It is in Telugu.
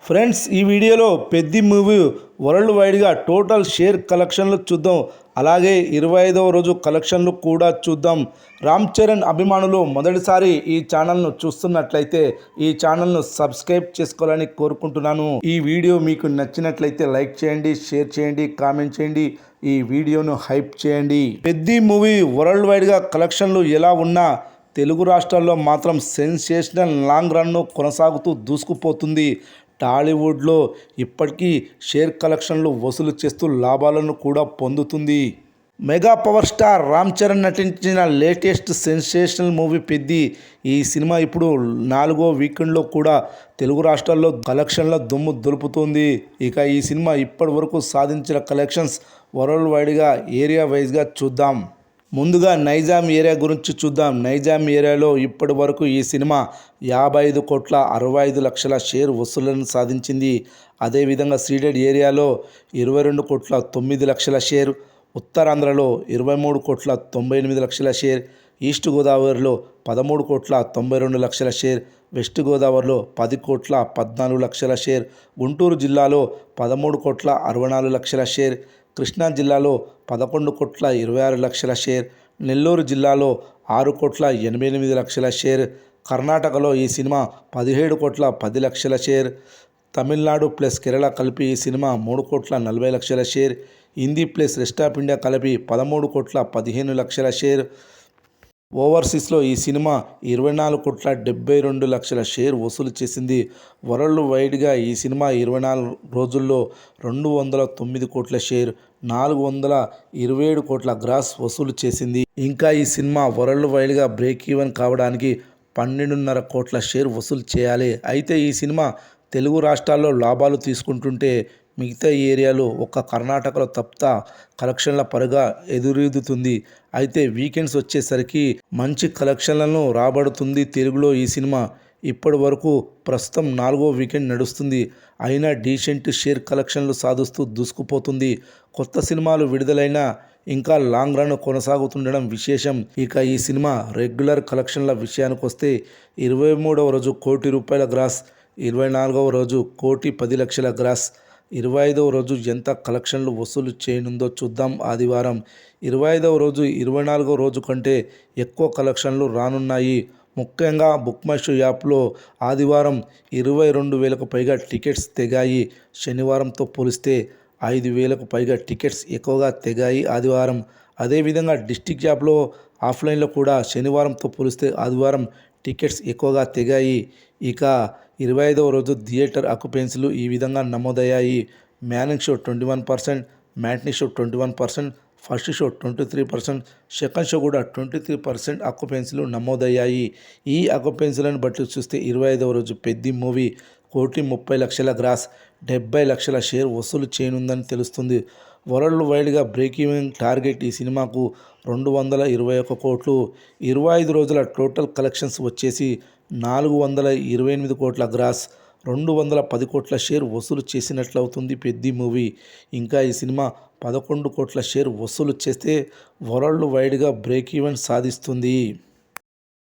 ఫ్రెండ్స్ ఈ వీడియోలో పెద్ది మూవీ వరల్డ్ వైడ్గా టోటల్ షేర్ కలెక్షన్లు చూద్దాం. అలాగే 25వ రోజు కలెక్షన్లు కూడా చూద్దాం. రామ్ చరణ్ అభిమానులు మొదటిసారి ఈ ఛానల్ను చూస్తున్నట్లయితే ఈ ఛానల్ను సబ్స్క్రైబ్ చేసుకోవాలని కోరుకుంటున్నాను. ఈ వీడియో మీకు నచ్చినట్లయితే లైక్ చేయండి, షేర్ చేయండి, కామెంట్ చేయండి, ఈ వీడియోను హైప్ చేయండి. పెద్ది మూవీ వరల్డ్ వైడ్గా కలెక్షన్లు ఎలా ఉన్నా తెలుగు రాష్ట్రాల్లో మాత్రం సెన్సేషనల్ లాంగ్ రన్ను కొనసాగుతూ దూసుకుపోతుంది. టాలీవుడ్లో ఇప్పటికీ షేర్ కలెక్షన్లు వసూలు చేస్తూ లాభాలను కూడా పొందుతుంది. Mega power star Ram Charan నటించిన లేటెస్ట్ సెన్సేషనల్ మూవీ పెద్ది. ఈ సినిమా ఇప్పుడు 4వ వీకెండ్లో కూడా తెలుగు రాష్ట్రాల్లో కలెక్షన్ల దుమ్ము దులుపుతోంది. ఇక ఈ సినిమా ఇప్పటి వరకు సాధించిన కలెక్షన్స్ వరల్డ్ వైడ్గా ఏరియా వైజ్గా చూద్దాం. ముందుగా నైజాం ఏరియా గురించి చూద్దాం. నైజాం ఏరియాలో ఇప్పటి వరకు ఈ సినిమా 55,65,00,000 షేర్ వసూళ్లను సాధించింది. అదేవిధంగా సీడెడ్ ఏరియాలో 22,09,00,000 షేర్, ఉత్తరాంధ్రలో 23,98,00,000 షేర్, ఈస్ట్ గోదావరిలో 13,92,00,000 షేర్, వెస్ట్ గోదావరిలో 10,14,00,000 షేర్, గుంటూరు జిల్లాలో 13,64,00,000 షేర్, కృష్ణా జిల్లాలో 11,26,00,000 షేర్, నెల్లూరు జిల్లాలో 6,88,00,000 షేర్, కర్ణాటకలో ఈ cinema 17,10,00,000 share, Tamil Nadu plus Kerala కలిపి ఈ cinema 3,40,00,000 share, Hindi plus rest of India కలిపి 13,15,00,000 షేర్, ఓవర్సీస్లో ఈ సినిమా 24,72,00,000 షేర్ వసూలు చేసింది. వరల్డ్ వైడ్గా ఈ సినిమా 24 రోజుల్లో 209 కోట్ల షేర్, 427 కోట్ల గ్రాస్ వసూలు చేసింది. ఇంకా ఈ సినిమా వరల్డ్ వైడ్గా బ్రేక్ ఈవెన్ కావడానికి 12.5 కోట్ల షేర్ వసూలు చేయాలి. అయితే ఈ సినిమా తెలుగు రాష్ట్రాల్లో లాభాలు తీసుకుంటుంటే మిగతా ఏరియాలో ఒక్క కర్ణాటకలో తప్ప కలెక్షన్ల పరుగా ఎదురీదుతుంది. అయితే వీకెండ్స్ వచ్చేసరికి మంచి కలెక్షన్లను రాబడుతుంది. తెలుగులో ఈ సినిమా ఇప్పటి వరకు ప్రస్తుతం 4వ వీకెండ్ నడుస్తుంది. అయినా డీసెంట్ షేర్ కలెక్షన్లు సాధిస్తూ దూసుకుపోతుంది. కొత్త సినిమాలు విడుదలైనా ఇంకా లాంగ్ రన్ కొనసాగుతుండడం విశేషం. ఇక ఈ సినిమా రెగ్యులర్ కలెక్షన్ల విషయానికి వస్తే 23వ రోజు ₹1,00,00,000 గ్రాస్, 24వ రోజు ₹1,10,00,000 గ్రాస్, 25వ రోజు ఎంత కలెక్షన్లు వసూలు చేయనుందో చూద్దాం. ఆదివారం 25వ రోజు 24వ రోజు కంటే ఎక్కువ కలెక్షన్లు రానున్నాయి. ముఖ్యంగా బుక్ మై షో యాప్లో ఆదివారం 22,000కు పైగా టికెట్స్ తెగాయి. శనివారంతో పోలిస్తే 5,000కు పైగా టికెట్స్ ఎక్కువగా తెగాయి ఆదివారం. అదేవిధంగా డిస్ట్రిక్ట్ యాప్లో ఆఫ్లైన్లో కూడా శనివారంతో పోలిస్తే ఆదివారం టికెట్స్ ఎక్కువగా తెగాయి. ఇక 25వ రోజు థియేటర్ ఆక్యుపెన్సీలు ఈ విధంగా నమోదయ్యాయి. Morning show 21%, matinee show 21%, first show 23%, second show కూడా 23% ఆక్యుపెన్సీలు నమోదయ్యాయి. ఈ ఆక్యుపెన్సీలను బట్టి చూస్తే 25వ రోజు పెద్ది మూవీ 1,30,00,000 గ్రాస్, 70,00,000 షేర్ వసూలు చేయనుందని తెలుస్తుంది. వరల్డ్ వైడ్గా బ్రేక్ ఈవెన్ టార్గెట్ ఈ సినిమాకు 221 కోట్లు. 25 రోజుల టోటల్ కలెక్షన్స్ వచ్చేసి 428 కోట్ల గ్రాస్, 210 కోట్ల షేర్ వసూలు చేసినట్లవుతుంది పెద్ది మూవీ. ఇంకా ఈ సినిమా 11 కోట్ల షేర్ వసూలు చేస్తే వరల్డ్ వైడ్గా బ్రేక్ ఈవెన్ సాధిస్తుంది.